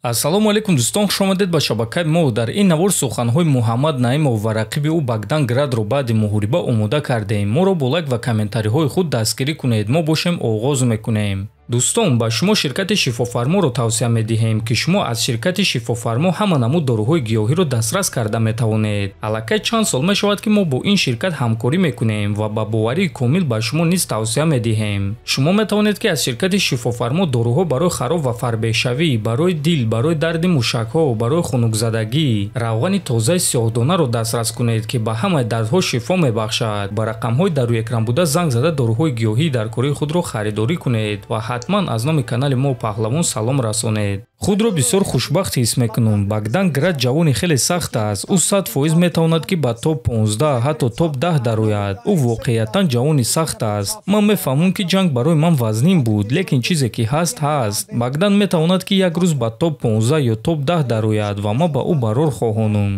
Ассалому алейкум дӯстон, хуш омадед ба шабакаи мо. Дар ин навор суханҳои Муҳаммад Наимов ва рақиби ӯ Богдан Градро баъди муҳориба омода кардем. Моро бо лайк ва комментариҳои худ дастгирӣ кунед. Мо бошем оғоз мекунем. Дӯстон, ба шумо ширкати Шифофарморо тавсия медиҳем ки шумо аз ширкати Шифофармо ҳама намуд доруҳои гиёҳиро дастрас карда метавонед. Аллакай чанд сол мешавад ки мо бо ин ширкат ҳамкорӣ мекунем ва ба боварии комил ба шумо низ тавсия медиҳем. Шумо метавонед ки аз ширкати Шифофармо доруҳо барои хароб ва фарбешавӣ, барои дил, барои дарди мушакҳо, барои хунукзадагӣ, равғани тозаи сиёҳдонаро дастрас кунед ки ба ҳамаи дардҳо шифо мебахшад. Ба рақамҳои дар рӯи экран буда занг зада доруҳои гиёҳии дар кории худро харидорӣ кунед ва ҳатман аз номи канали мо Паҳлавон салом расонед. Худро бисёр хушбахт ҳис мекунам. Богдан Град ҷавони хеле сахт аст. Ӯ 100% метавонад ки ба топ 15, ҳатто топ 10 дарояд. Ӯ воқеатан ҷавони сахт аст. Ман мефаҳмам ки ҷанг барои ман вазнин буд, лекин чизе ки ҳаст. Богдан метавонад ки як рӯз ба топ 15 ё топ 10 дарояд ва ман ба ӯ барор хоҳонам.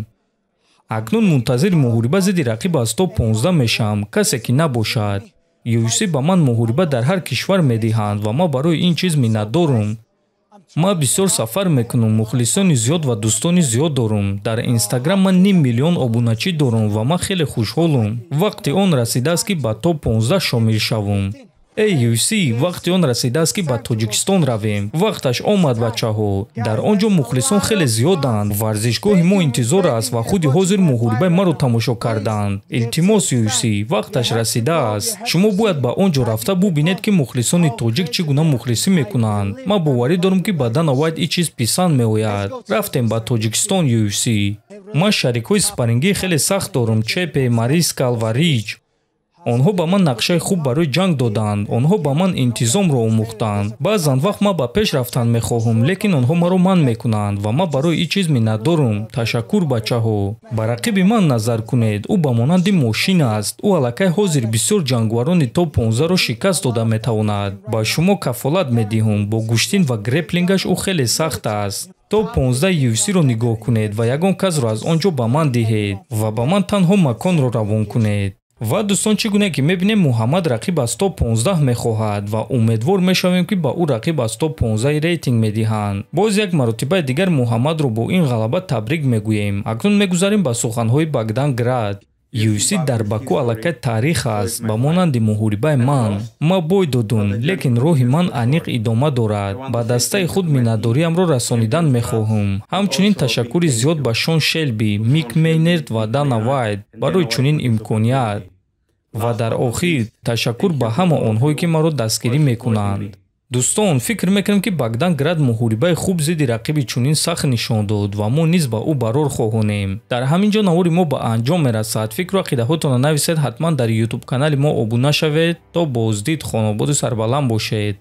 Акнун мунтазири муҳориба зидди рақиб аз топ 15 мешавам, касе ки набошад. UFC ба ман муҳориба дар ҳар кишвар медиҳанд ва ман барои ин чиз миннатдорам. Ман бисёр сафар мекунам, мухлисони зиёд ва дӯстони зиёд дорам. Дар Инстаграм ман 5 миллион обуначӣ дорам ва ман хеле хушҳолам. Вақти он расидааст ки ба топ 15 шомил шавам. Эй UFC, вақти он расидааст ки ба Тоҷикистон равем. Вақташ омад, бачаҳо. Дар он ҷо мухлисон хеле зиёданд. Варзишгоҳи мо интизор аст ва худи ҳозир муҳорибаи маро тамошо карданд. Илтимос UFC, вақташ расидааст. Шумо бояд ба он ҷо рафта бубинед ки мухлисони тоҷик чӣ гуна мухлисӣ мекунанд. Ман боварӣ дорам ки ба Дана Вайт ин чиз писанд меояд. Рафтем ба Тоҷикистон UFC. Ман шарикҳои спарингии хеле сахт дорам, Чепе, Марискал ва Рич. онҳо ба ман нақшаи хуб барои ҷанг доданд. Онҳо ба ман интизомро омӯхтанд. Баъзан вақт ман ба пеш рафтан мехоҳам, лекин онҳо маро манъ мекунанд ва ман барои ин чиз миннатдорам. Ташаккур, бачаҳо. Ба рақиби ман назар кунед. Ӯ ба монанди мошин аст. Ӯ аллакай ҳозир бисёр ҷангварони топ 15-ро шикаст дода метавонад. Ба шумо кафолат медиҳам, бо гӯштин ва греплингаш ӯ хеле сахт аст. Топ 15 UFC-ро нигоҳ кунед ва ягон касро аз он ҷо ба ман диҳед ва ба ман танҳо маконро равон кунед. ва дӯстон, чӣ гуне ки мебинем Муҳаммад рақиб аз топ 15 мехоҳад ва умедвор мешавем ки ба ӯ рақиб аз топ 15 рейтинг медиҳанд. Боз як маротибаи дигар Муҳаммадро бо ин ғалаба табрик мегӯем. Акнун мегузарем ба суханҳои Богдан Град. UFC дар Баку аллакай таърих аст, ба монанди муҳорибаи ман. Ман бой додум, лекин роҳи ман аниқ идома дорад. Ба дастаи худ миннатдориамро расонидан мехоҳам. Ҳамчунин ташаккури зиёд ба Шон Шелби, Мик Мейнерд ва Дана Вайт барои чунин имконият. ва дар охир ташаккур ба ҳама онҳое ки маро дастгирӣ мекунанд. дӯстон, фикр мекунам ки Богдан Град муҳорибаи хуб зидди рақиби чунин сахт нишон дод ва мо низ ба ӯ барор хоҳонем. Дар ҳамин ҷо навори мо ба анҷом мерасад. Фикру ақидаҳотонро нависед, ҳатман дар YouTube канали мо обуна шавед. То боздид, хонободу сарбаланд бошед.